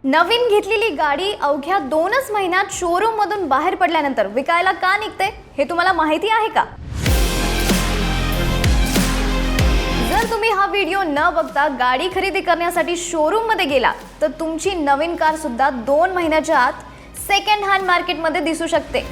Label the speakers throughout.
Speaker 1: नवीन घेतलेली गाडी अवघ्या 2च महिन्यात शोरूम मधून बाहेर पडल्यानंतर विकायला का निघते हे तुम्हाला माहिती आहे का? जर तुम्ही हा व्हिडिओ न बघता गाडी खरेदी करण्यासाठी शोरूम मध्ये गेला तर तुमची नवीन कार सुद्धा 2 महिन्याच्या आत सेकंड हँड मार्केट मध्ये दिसू शकते।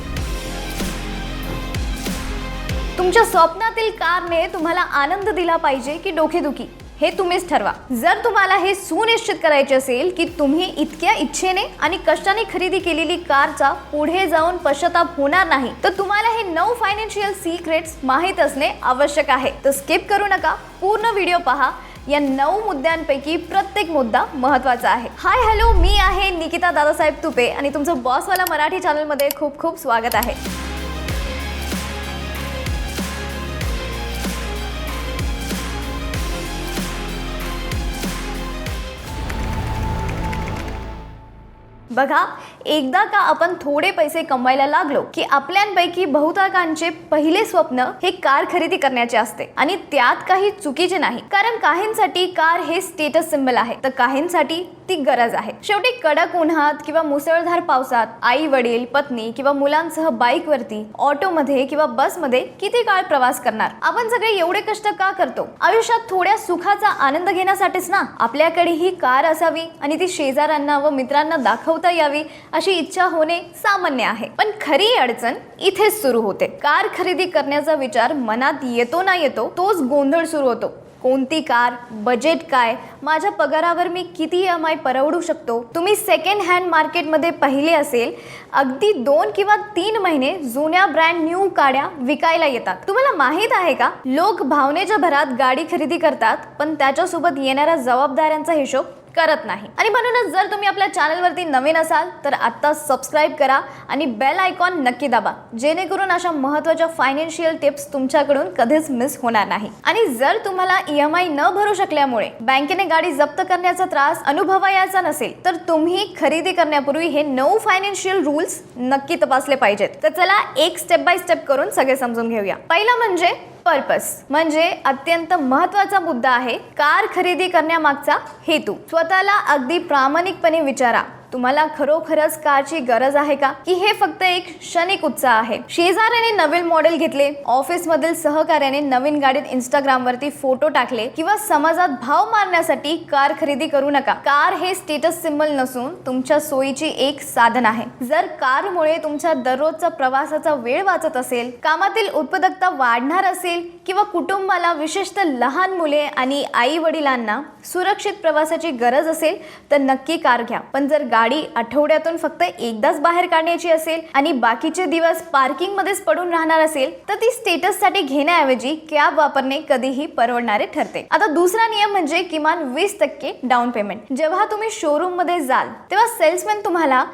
Speaker 1: तुमच्या स्वप्नातील कारने तुम्हाला आनंद दिला पाहिजे की डोकेदुखी हे तुम्हीच ठरवा। जर तुम्हाला हे सुनिश्चित करायचे असेल की तुम्ही इतक्या इच्छेने आणि कष्टाने खरेदी केलेली कारचा पुढे जाऊन पश्चाताप होणार नाही तर तुम्हाला हे 9 फायनान्शियल सिक्रेट्स माहित असणे आवश्यक आहे। तर स्किप करू नका, पूर्ण व्हिडिओ पहा। या 9 मुद्द्यांपैकी प्रत्येक मुद्दा महत्त्वाचा आहे। हाय हॅलो, मी आहे निकिता दादासाहेब तुपे आणि तुमचं बॉसवाला मराठी चॅनल मध्ये खूप खूप स्वागत आहे। बघा, एकदा का आपण थोडे पैसे कमवायला लागलो की आपल्यापैकी बहुतांशांचे पहिले स्वप्न हे कार खरेदी करण्याचे असते आणि त्यात काही चुकीचे नाही, कारण काहींसाठी कार हे स्टेटस सिंबल आहे तर काहींसाठी ती गरज आहे। शेवटी कडक उन्हात किंवा मुसळधार पावसात आई वडील, पत्नी किंवा मुलांसह बाईक वरती, ऑटो मध्ये किंवा बस मध्ये किती काळ प्रवास करणार? आपण सगळे एवढे कष्ट का करतो? आयुष्यात थोड्या सुखाचा आनंद घेण्यासाठीच ना। आपल्याकडे ही कार असावी आणि ती शेजाऱ्यांना व मित्रांना दाखवता यावी अशी इच्छा होणे सामान्य आहे, पण खरी अडचण इथेच सुरू होते। कार खरेदी करण्याचा विचार मनात येतो ना येतो तोच गोंधळ सुरू होतो। कोणती कार, बजेट काय, माझ्या पगारावर मी किती EMI परवडू शकतो? तुम्ही सेकंड हँड मार्केटमध्ये पाहिले असेल, अगदी 2 किंवा 3 महिने जुन्या ब्रँड न्यू गाड्या विकायला येतात। तुम्हाला माहित आहे का, लोक भावनेच्या भरात गाडी खरेदी करतात पण त्याच्यासोबत येणाऱ्या जबाबदाऱ्यांचा हिशोब करत नाही। आणि म्हणूनच जर तुम्ही आपल्या चॅनलवरती नवीन असाल तर आता सबस्क्राइब करा आणि बेल आयकॉन नक्की दाबा, जेणेकरून अशा महत्त्वाच्या फायनान्शियल टिप्स तुमच्याकडून कधीच मिस होणार नाही। आणि जर तुम्हाला EMI न भरू शकल्यामुळे बँकेने गाडी जप्त करण्याचा त्रास अनुभवायचा नसेल तर तुम्ही खरेदी करण्यापूर्वी हे 9 फायनान्शियल रूल्स नक्की तपासले पाहिजेत। तर चला एक स्टेप बाय स्टेप करून सगळे समजून घेऊया। पहिला म्हणजे पर्पस, म्हणजे अत्यंत महत्त्वाचा मुद्दा आहे कार खरेदी करण्यामागचा हेतू। स्वतःला अगदी प्रामाणिकपणे विचारा, तुम्हाला खरोखरच कारची गरज आहे का, की हे फक्त एक क्षणिक उत्साह आहे? शेजाऱ्याने नवीन मॉडेल घेतले, ऑफिस मधील सहकार्याने नवीन गाडीत इंस्टाग्राम वरती फोटो टाकले किंवा समाजात भाव मारण्यासाठी कार खरेदी करू नका। कार हे स्टेटस सिंबल नसून तुमच्या सोयीची एक साधन आहे। जर कारमुळे तुमच्या दररोजचा प्रवासाचा वेळ वाचत असेल, कामातील उत्पादकता वाढणार असेल किंवा कुटुंबाला, विशेषतः लहान मुले आणि आई वडिलांना सुरक्षित प्रवासाची गरज असेल तर नक्की कार घ्या। पण जर गाडी आठवड्यातून फक्त एकदाच बाहेर काढण्याची असेल आणि बाकीचे दिवस पार्किंग मध्येच पडून राहणार असेल तर ती स्टेटस साठी घेण्याऐवजी कॅब वापरणे कधीही परवडणारे ठरते। आता दुसरा नियम म्हणजे किमान 20% डाऊन पेमेंट। जेव्हा तुम्ही शोरूम मध्ये जाल तेव्हा सेल्समॅन तुम्हाला,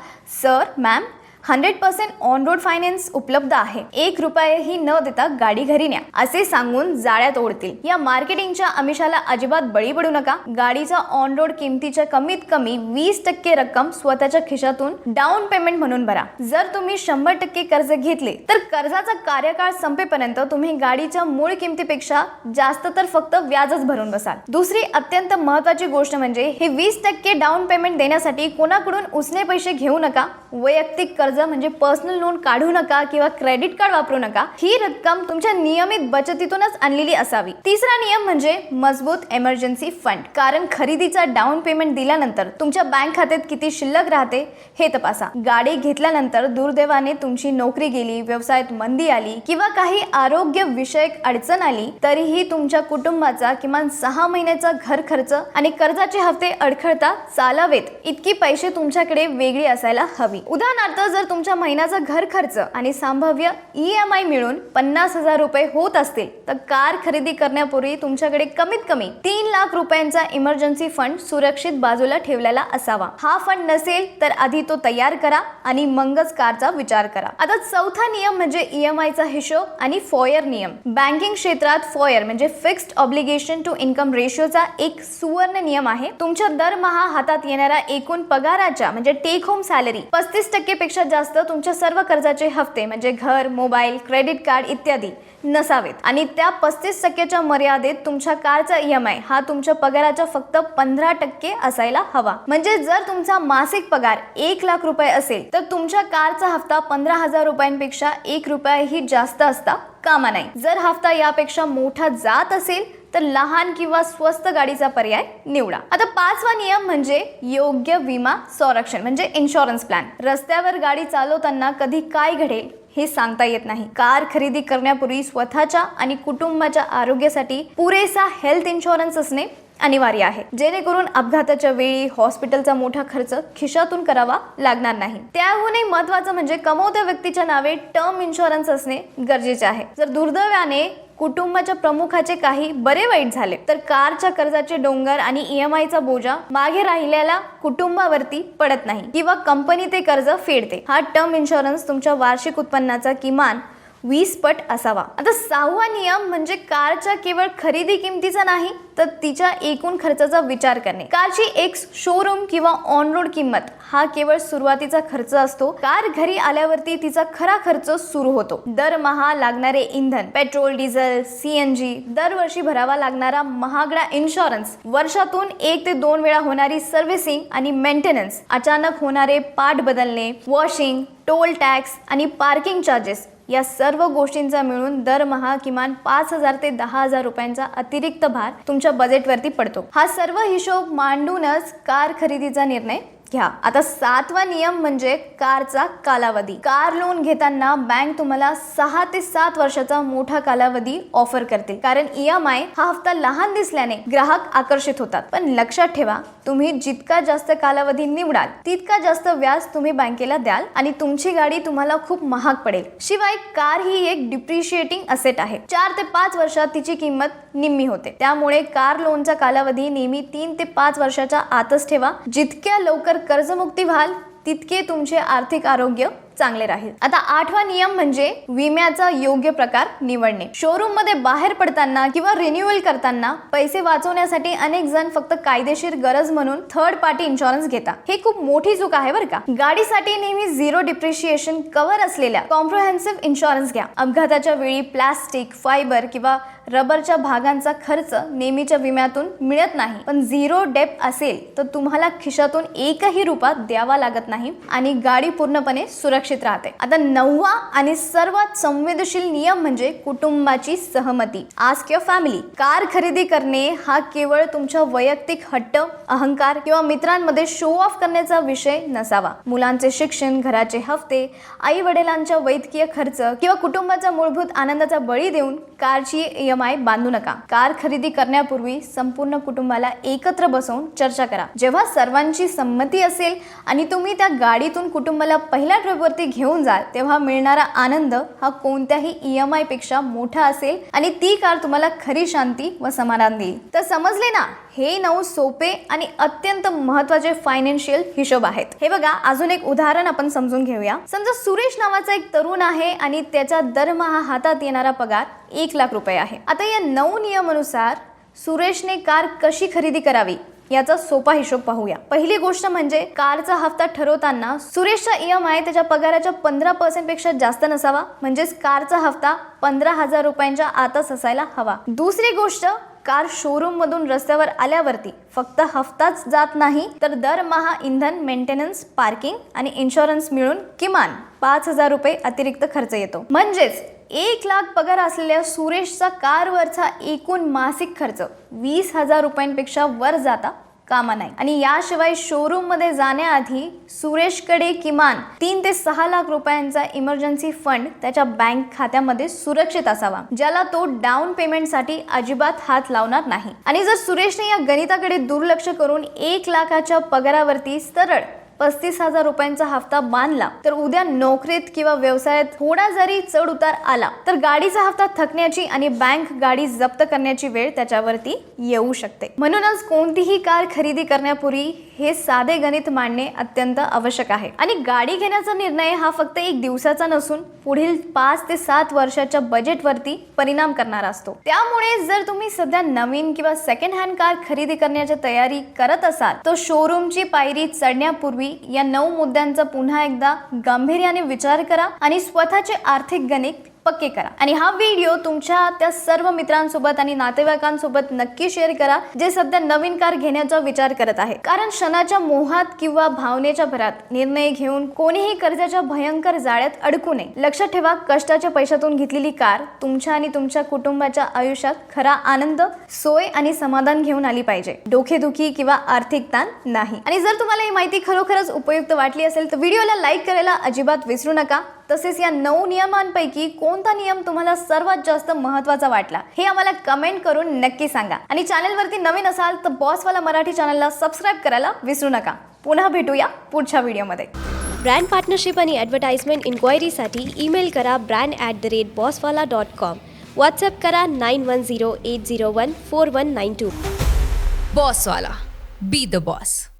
Speaker 1: sir, ma'am, 100% on road finance उपलब्ध आहे, 1 रुपयाही न देता गाडी घरी न्या असे सांगून जाळ्यात ओढतील। या मार्केटिंगच्या आमिषाला अजिबात बळी पडू नका। गाडीचा ऑन रोड किमतीच्या कमीत कमी 20% रक्कम स्वतःच्या खिशातून डाऊन पेमेंट म्हणून भरा। जर तुम्ही 100% कर्ज घेतले तर कर्जाचा कार्यकाळ संपेपर्यंत तुम्ही गाडीच्या मूळ किमतीपेक्षा जास्त तर फक्त व्याजच भरून बसाल। दुसरी अत्यंत महत्त्वाची गोष्ट म्हणजे हे 20% डाऊन पेमेंट देण्यासाठी कोणाकडून उसने पैसे घेऊ नका। वैयक्तिक कर्ज म्हणजे पर्सनल लोन काढू नका किंवा क्रेडिट कार्ड वापरू नका। ही रक्कम तुमच्या नियमित बचतीतूनच आणलेली असावी। तिसरा नियम म्हणजे मजबूत इमर्जन्सी फंड, कारण खरेदीचा डाऊन पेमेंट दिल्यानंतर तुमच्या बँक खात्यात किती शिल्लक राहते हे तपासा। गाडी घेतल्यानंतर दुर्दैवाने तुमची नोकरी गेली, व्यवसायात मंदी आली किंवा काही आरोग्य विषयक अडचण आली तरीही तुमच्या कुटुंबाचा किमान 6 महिन्याचा घर खर्च आणि कर्जाचे हप्ते अडखळता चालावेत इतकी पैसे तुमच्याकडे वेगळी असायला हवी। उदाहरणार्थ, जर तुमच्या महिन्याचा घर खर्च आणि संभाव्य EMI मिळून 50,000 रुपये होत असतील तर कार खरेदी करण्यापूर्वी तुमच्याकडे कमीत कमी 3 लाख रुपयांचा इमर्जन्सी फंड सुरक्षित बाजूला ठेवलेला असावा। हा फंड नसेल तर आधी तो तयार करा आणि मगच कारचा विचार करा। आता चौथा नियम म्हणजे EMI चा हिशोब आणि फॉयर नियम। बँकिंग क्षेत्रात फॉयर म्हणजे फिक्स्ड ऑब्लिगेशन टू इन्कम रेशिओचा एक सुवर्ण नियम आहे। तुमच्या दरमहा हातात येणाऱ्या एकूण पगाराच्या म्हणजे टेक होम सॅलरी 35% पेक्षा जास्त तुमच्या सर्व कर्जाचे हफ्ते म्हणजे घर, मोबाईल, क्रेडिट कार्ड इत्यादी नसावेत आणि त्या 35% मर्यादेत तुमच्या कारचा EMI हा तुमच्या पगाराच्या फक्त 15% असायला हवा. म्हणजे जर तुमचा मासिक पगार 1 लाख रुपये असेल तर तुमच्या कारचा हफ्ता 15,000 रुपयांपेक्षा 1 रुपयाही जास्त असता कामा नाही. जर हफ्ता यापेक्षा मोठा जात असेल तर लहान किंवा स्वस्त गाडीचा पर्याय निवडा. आता 5वा नियम म्हणजे योग्य विमा संरक्षण म्हणजे इन्शुरन्स प्लॅन. रस्त्यावर गाडी चालवताना कधी काय घडेल हे सांगता येत नाही. कार खरेदी करण्यापूर्वी स्वतःच्या आणि कुटुंबाच्या आरोग्यासाठी पुरेसा हेल्थ इन्शुरन्स असणे अनिवार्य आहे, जेणेकरून अपघाताच्या वेळी हॉस्पिटलचा मोठा खर्च खिशातून करावा लागणार नाही. त्याहूनही महत्त्वाचं म्हणजे कमवत्या व्यक्तीच्या नावे टर्म इन्शुरन्स असणे गरजेचे आहे. जर दुर्दैवाने कुटुंबाच्या प्रमुखाचे काही बरे वाईट झाले तर कारच्या कर्जाचे डोंगर आणि EMIचा बोजा मागे राहिलेल्या कुटुंबावरती पडत नाही किंवा कंपनी ते कर्ज फेडते. हा टर्म इन्शुरन्स तुमच्या वार्षिक उत्पन्नाचा किमान 20 पट असावा. आता 6वा नियम म्हणजे कारच्या केवळ खरेदी किमतीचा नाही तर तिच्या एकूण खर्चाचा विचार करणे. कारची एक शोरूम किंवा ऑन रोड किंमत हा केवळ सुरुवातीचा खर्च असतो. कार घरी आल्यावरती तिचा खरा खर्च सुरू होतो. दरमहा लागणारे इंधन, पेट्रोल, डिझेल, CNG, दरवर्षी भरावा लागणारा महागडा इन्शुरन्स, वर्षातून 1 ते 2 वेळा होणारी सर्व्हिसिंग आणि मेंटेनन्स, अचानक होणारे पार्ट बदलणे, वॉशिंग, टोल टॅक्स आणि पार्किंग चार्जेस या सर्व गोष्टींचा मिळून दरमहा किमान 5,000 ते 10,000 रुपयांचा अतिरिक्त भार तुमच्या बजेटवरती पडतो. हा सर्व हिशोब मांडूनच कार खरेदीचा निर्णय घ्या. आता 7वा नियम म्हणजे कारचा कालावधी. कार लोन घेताना बँक तुम्हाला 6 ते 7 वर्षाचा मोठा कालावधी ऑफर करते, कारण EMI हा हफ्ता लहान दिसल्याने ग्राहक आकर्षित होतात. पण लक्षात ठेवा, तुम्ही जितका जास्त कालावधी निवडाल तितका जास्त व्याज तुम्ही बँकेला द्याल आणि तुमची गाडी तुम्हाला खूप महाग पडेल. शिवाय कार ही एक डिप्रिशिएटिंग असेट आहे. 4 ते 5 वर्षात तिची किंमत निम्मी होते. त्यामुळे कार लोनचा कालावधी नेहमी 3 ते 5 वर्षाच्या आतच ठेवा. जितक्या लवकर कर्जमुक्ती व्हाल तितके तुमचे आर्थिक आरोग्य चांगले राहील. आता 8वा नियम म्हणजे विम्याचा योग्य प्रकार निवडणे. शोरूम मध्ये बाहेर पडताना किंवा रिन्युअल करताना पैसे वाचवण्यासाठी अनेक जण फक्त कायदेशीर गरज म्हणून थर्ड पार्टी इन्शुरन्स घेतात. हे खूप मोठी चूक आहे बरं का. गाडीसाठी नेहमी 0 डिप्रिशिएशन कव्हर असलेल्या कॉम्प्रिहेन्सिव्ह इन्शुरन्स घ्या. अपघाताच्या वेळी प्लास्टिक, फायबर किंवा रबरच्या भागांचा खर्च नेहमीच्या विम्यातून मिळत नाही, पण 0 डेप असेल तर तुम्हाला खिशातून एकही रुपया द्यावा लागत नाही आणि गाडी पूर्णपणे सुरक्षित राहते. आता 9वा आणि सर्वात संवेदनशील नियम म्हणजे कुटुंबाची सहमती. Ask your family. कार खरेदी करणे हा केवळ तुमच्या वैयक्तिक हट्ट, अहंकार किंवा मित्रांमध्ये शो ऑफ करण्याचा विषय नसावा. मुलांचे शिक्षण, घराचे हफ्ते, आई वडिलांच्या वैद्यकीय खर्च किंवा कुटुंबाच्या मूलभूत आनंदाचा बळी देऊन कारची EMI बांधू नका. कार खरेदी करण्यापूर्वी संपूर्ण कुटुंबाला एकत्र बसवून चर्चा करा. जेव्हा सर्वांची संमती असेल आणि तुम्ही त्या गाडीतून कुटुंबाला पहिल्या ट्रिपवरती घेऊन जाल तेव्हा मिळणारा आनंद हा कोणत्याही EMI पेक्षा मोठा असेल आणि ती कार तुम्हाला खरी शांती व समाधान देईल. तर समजले ना, हे 9 सोपे आणि अत्यंत महत्त्वाचे फायनान्शियल हिशोब आहेत. हे बघा, अजून एक उदाहरण आपण समजून घेऊया. समजा सुरेश नावाचा एक तरुण आहे आणि त्याचा दरमहा हातात येणारा पगार 1 लाख रुपये आहे. आता या 9 नियमानुसार सुरेशने कार कशी खरेदी करावी याचा सोपा हिशोब पाहूया. पहिली गोष्ट म्हणजे कारचा हफ्ता ठरवताना सुरेशचा EMI त्याच्या पगाराच्या 15% पेक्षा जास्त नसावा. म्हणजेच कारचा हफ्ता 15,000 रुपयांच्या आतच असायला हवा. दुसरी गोष्ट, कार शोरूम मधून रस्त्यावर आल्यावरती फक्त हफ्ताच जात नाही तर दरमहा इंधन, मेंटेनन्स, पार्किंग आणि इन्शुरन्स मिळून किमान 5,000 रुपये अतिरिक्त खर्च येतो. म्हणजेच 1 लाख पगार असलेल्या सुरेशचा कारवरचा एकूण मासिक खर्च 20,000 रुपयांपेक्षा वर जाता कामा नाही. आणि याशिवाय शोरूम मध्ये जाण्याआधी सुरेशकडे किमान 3 ते 6 लाख रुपयांचा इमर्जन्सी फंड त्याच्या बँक खात्यामध्ये सुरक्षित असावा, ज्याला तो डाऊन पेमेंटसाठी अजिबात हात लावणार नाही. आणि जर सुरेशने या गणिताकडे दुर्लक्ष करून 1 लाखाच्या पगारावरती सरळ 35,000 रुपयांचा हफ्ता बांधला तर उद्या नोकरीत किंवा व्यवसायात थोडा जरी चढ उतार आला तर गाडीचा हफ्ता थकण्याची आणि बँक गाडी जप्त करण्याची वेळ त्याच्यावरती येऊ शकते. म्हणूनच कोणतीही कार खरेदी करण्यापूर्वी हे साधे गणित मांडणे अत्यंत आवश्यक आहे. आणि गाडी घेण्याचा निर्णय हा फक्त 1 दिवसाचा नसून पुढील 5 ते 7 वर्षाच्या बजेटवरती परिणाम करणारा असतो. त्यामुळे जर तुम्ही सध्या नवीन किंवा सेकंड हँड कार खरेदी करण्याची तयारी करत असाल तर शोरूमची पायरी चढण्यापूर्वी करण्यापूर्वी या 9 मुद्द्यांचा पुन्हा एकदा गांभीर्याने विचार करा आणि स्वतःचे आर्थिक गणित पक्के करा. आणि हा व्हिडिओ तुमच्या त्या सर्व मित्रांसोबत आणि नातेवाईकांसोबत नक्की शेअर करा जे सध्या नवीन कार घेण्याचा विचार करत आहे. कारण क्षणाच्या मोहात किंवा भावनेच्या भरात निर्णय घेऊन कोणीही कर्जाच्या भयंकर जाळ्यात अडकू नये. लक्षात ठेवा, कष्टाच्या पैशातून घेतलेली कार तुमच्या आणि तुमच्या कुटुंबाच्या आयुष्यात खरा आनंद, सोय आणि समाधान घेऊन आली पाहिजे, डोकेदुखी किंवा आर्थिक ताण नाही. आणि जर तुम्हाला ही माहिती खरोखरच उपयुक्त वाटली असेल तर व्हिडिओला लाईक करायला अजिबात विसरू नका. तसेच या 9 नियमांपैकी कोणता नियम तुम्हाला सर्वात जास्त महत्त्वाचा वाटला हे आम्हाला कमेंट करून नक्की सांगा. आणि चॅनलवरती नवीन असाल तर बॉसवाला मराठी चॅनलला सबस्क्राईब करायला विसरू नका. पुन्हा भेटूया पुढच्या व्हिडिओमध्ये.
Speaker 2: ब्रँड पार्टनरशिप आणि ॲडव्हर्टाइजमेंट इन्क्वायरीसाठी ईमेल करा brand@bosswala.com. व्हॉट्सअप करा 9108014192.
Speaker 3: बॉसवाला. Be the boss.